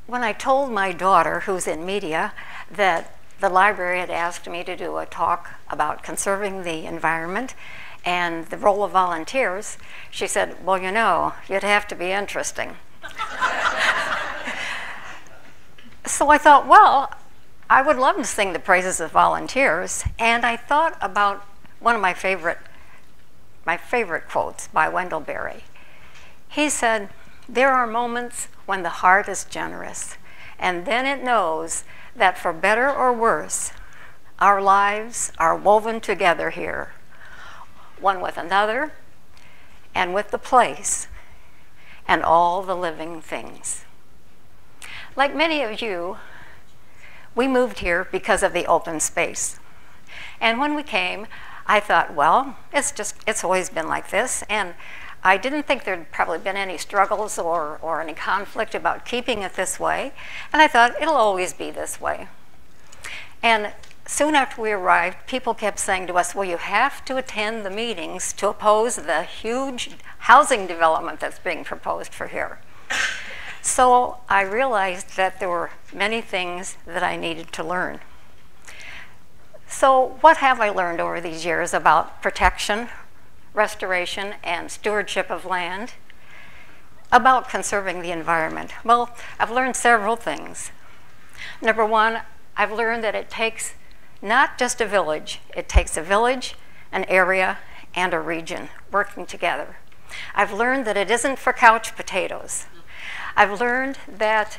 when I told my daughter, who's in media, that the library had asked me to do a talk about conserving the environment and the role of volunteers, she said, well, you know, you'd have to be interesting. So I thought, well, I would love to sing the praises of volunteers, and I thought about one of my favorite quotes by Wendell Berry. He said, there are moments when the heart is generous, and then it knows that for better or worse, our lives are woven together here, one with another, and with the place, and all the living things. Like many of you, we moved here because of the open space. And when we came, I thought, well, it's always been like this, and I didn't think there'd probably been any struggles or any conflict about keeping it this way, and I thought it'll always be this way. And soon after we arrived, people kept saying to us, well, you have to attend the meetings to oppose the huge housing development that's being proposed for here. So I realized that there were many things that I needed to learn. So what have I learned over these years about protection, restoration, and stewardship of land, about conserving the environment? Well, I've learned several things. Number one, I've learned that it takes not just a village, it takes a village, an area, and a region working together. I've learned that it isn't for couch potatoes. I've learned that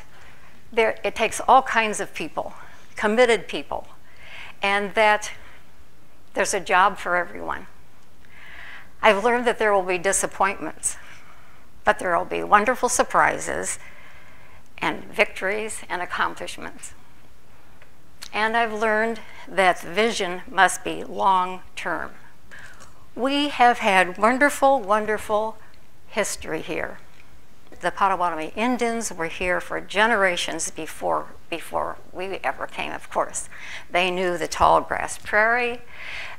it takes all kinds of people, committed people, and that there's a job for everyone. I've learned that there will be disappointments, but there will be wonderful surprises and victories and accomplishments. And I've learned that vision must be long-term. We have had wonderful, wonderful history here. The Potawatomi Indians were here for generations before we ever came, of course. They knew the tall grass prairie.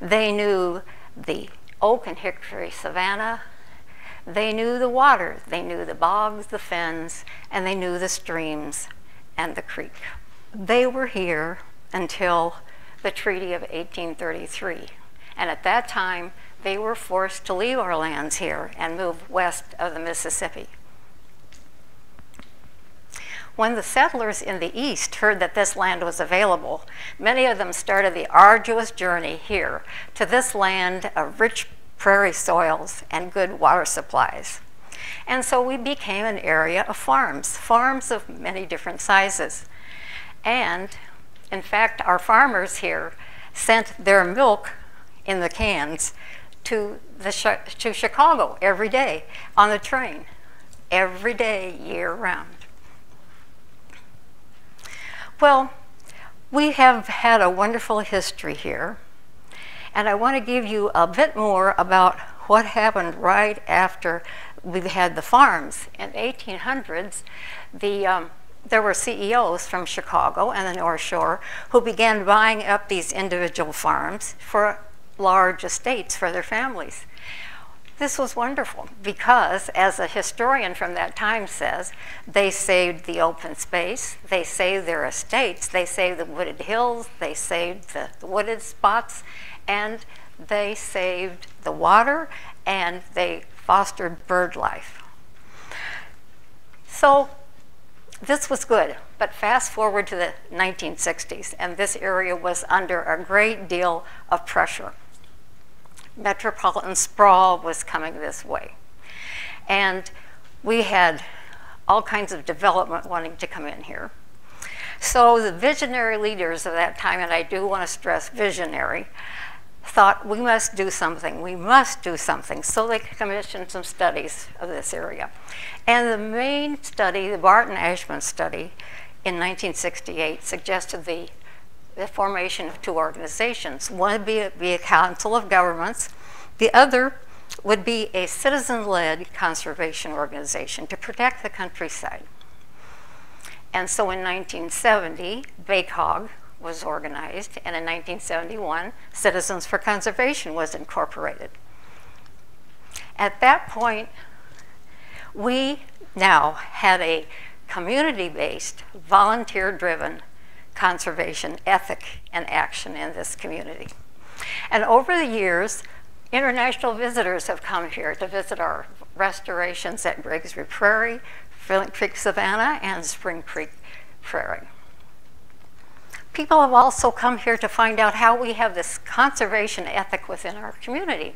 They knew the oak and hickory savanna. They knew the water. They knew the bogs, the fens, and they knew the streams and the creek. They were here until the Treaty of 1833. And at that time, they were forced to leave our lands here and move west of the Mississippi. When the settlers in the east heard that this land was available, many of them started the arduous journey here to this land of rich prairie soils and good water supplies. And so we became an area of farms of many different sizes. And in fact, our farmers here sent their milk in the cans to Chicago every day on the train, every day, year round. Well, we have had a wonderful history here, and I want to give you a bit more about what happened right after we had the farms. In the 1800s, there were CEOs from Chicago and the North Shore who began buying up these individual farms for large estates for their families. This was wonderful because, as a historian from that time says, they saved the open space, they saved their estates, they saved the wooded hills, they saved the wooded spots, and they saved the water, and they fostered bird life. So this was good, but fast forward to the 1960s, and this area was under a great deal of pressure. Metropolitan sprawl was coming this way. And we had all kinds of development wanting to come in here. So the visionary leaders of that time, and I do want to stress visionary, thought we must do something, we must do something. So they commissioned some studies of this area. And the main study, the Barton-Ashman study in 1968, suggested the formation of two organizations. One would be a council of governments. The other would be a citizen-led conservation organization to protect the countryside. And so in 1970, BACOG was organized, and in 1971, Citizens for Conservation was incorporated. At that point, we now had a community-based, volunteer-driven conservation ethic and action in this community. And over the years, international visitors have come here to visit our restorations at Grigsby Prairie, Flint Creek Savannah, and Spring Creek Prairie. People have also come here to find out how we have this conservation ethic within our community.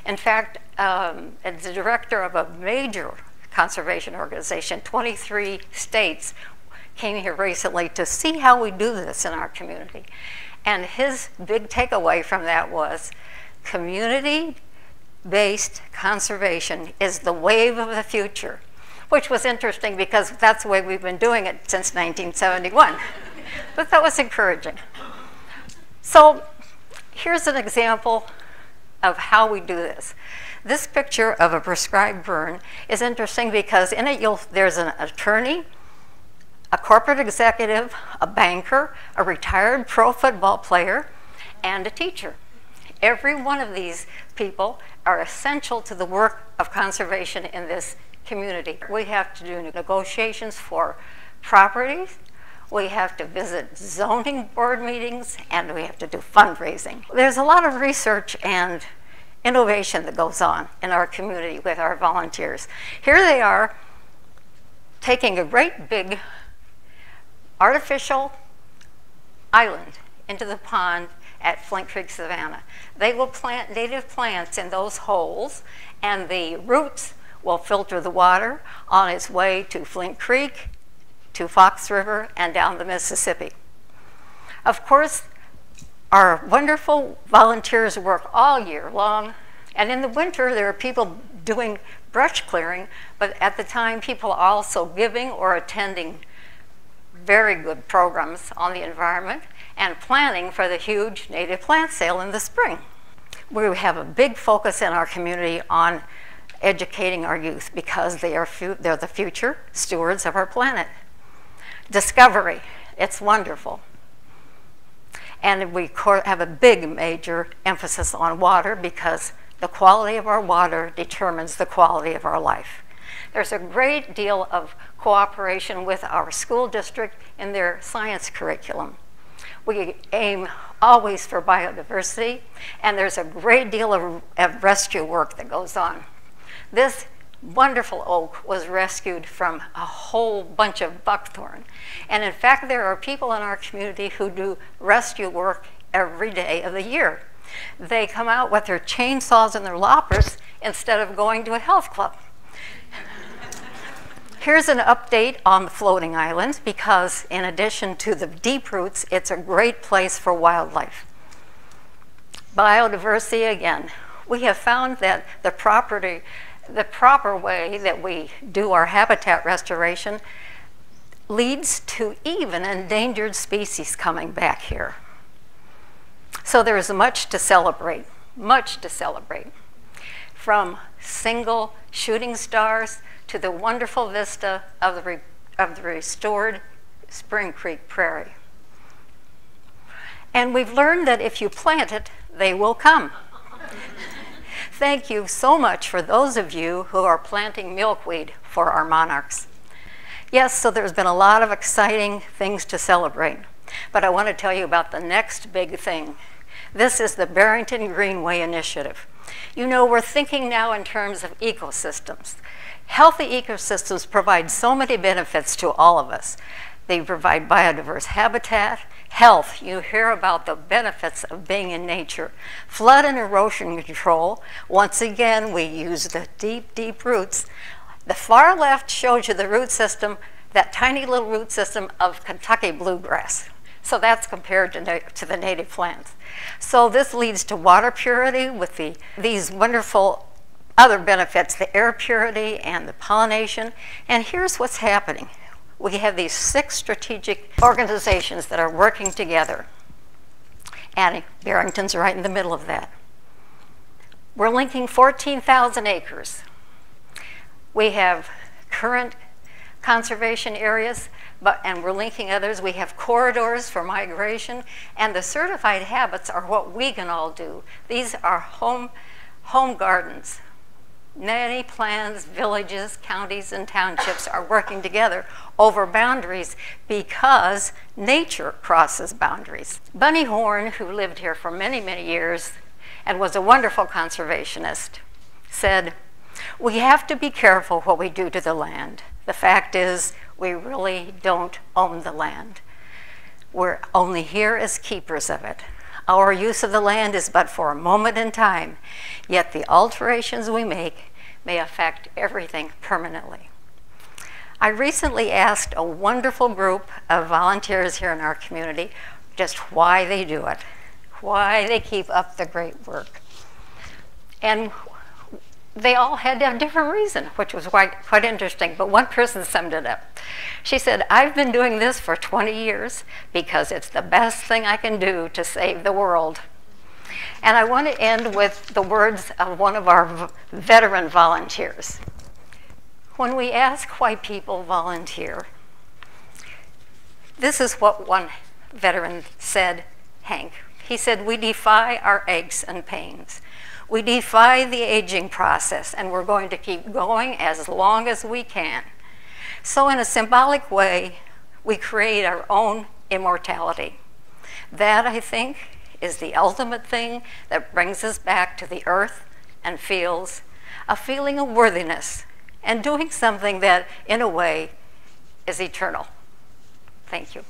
In fact, as the director of a major conservation organization, 23 states came here recently to see how we do this in our community. And his big takeaway from that was community-based conservation is the wave of the future, which was interesting because that's the way we've been doing it since 1971. But that was encouraging. So here's an example of how we do this. This picture of a prescribed burn is interesting because in it there's an attorney, a corporate executive, a banker, a retired pro football player, and a teacher. Every one of these people are essential to the work of conservation in this community. We have to do negotiations for properties, we have to visit zoning board meetings, and we have to do fundraising. There's a lot of research and innovation that goes on in our community with our volunteers. Here they are taking a great big artificial island into the pond at Flint Creek Savannah. They will plant native plants in those holes, and the roots will filter the water on its way to Flint Creek, to Fox River, and down the Mississippi. Of course, our wonderful volunteers work all year long, and in the winter there are people doing brush clearing, but at the time people are also giving or attending very good programs on the environment and planning for the huge native plant sale in the spring. We have a big focus in our community on educating our youth because they're the future stewards of our planet. Discovery, it's wonderful. And we have a big major emphasis on water because the quality of our water determines the quality of our life. There's a great deal of cooperation with our school district in their science curriculum. We aim always for biodiversity, and there's a great deal of rescue work that goes on. This wonderful oak was rescued from a whole bunch of buckthorn. And in fact, there are people in our community who do rescue work every day of the year. They come out with their chainsaws and their loppers instead of going to a health club. Here's an update on the floating islands because in addition to the deep roots, it's a great place for wildlife. Biodiversity again. We have found that the proper way that we do our habitat restoration leads to even endangered species coming back here. So there is much to celebrate, much to celebrate. From single shooting stars to the wonderful vista of the restored Spring Creek Prairie. And we've learned that if you plant it, they will come. Thank you so much for those of you who are planting milkweed for our monarchs. Yes, so there's been a lot of exciting things to celebrate, but I want to tell you about the next big thing. This is the Barrington Greenway Initiative. You know, we're thinking now in terms of ecosystems. Healthy ecosystems provide so many benefits to all of us. They provide biodiverse habitat, health. You hear about the benefits of being in nature. Flood and erosion control. Once again, we use the deep, deep roots. The far left shows you the root system, that tiny little root system of Kentucky bluegrass. So that's compared to the native plants. So this leads to water purity with these wonderful other benefits, the air purity and the pollination. And here's what's happening. We have these 6 strategic organizations that are working together. And Barrington's right in the middle of that. We're linking 14,000 acres. We have current conservation areas, and we're linking others. We have corridors for migration, and the certified habits are what we can all do. These are home gardens. Many plans, villages, counties, and townships are working together over boundaries because nature crosses boundaries. Bunny Horn, who lived here for many, many years and was a wonderful conservationist, said, "We have to be careful what we do to the land. The fact is, we really don't own the land. We're only here as keepers of it. Our use of the land is but for a moment in time, yet the alterations we make may affect everything permanently." I recently asked a wonderful group of volunteers here in our community just why they do it, why they keep up the great work. And they all had a different reason, which was quite interesting, but one person summed it up. She said, "I've been doing this for 20 years because it's the best thing I can do to save the world." And I want to end with the words of one of our veteran volunteers. When we ask why people volunteer, this is what one veteran said, Hank. He said, "We defy our aches and pains. We defy the aging process, and we're going to keep going as long as we can. So in a symbolic way, we create our own immortality." That, I think, is the ultimate thing that brings us back to the earth and feels a feeling of worthiness and doing something that, in a way, is eternal. Thank you.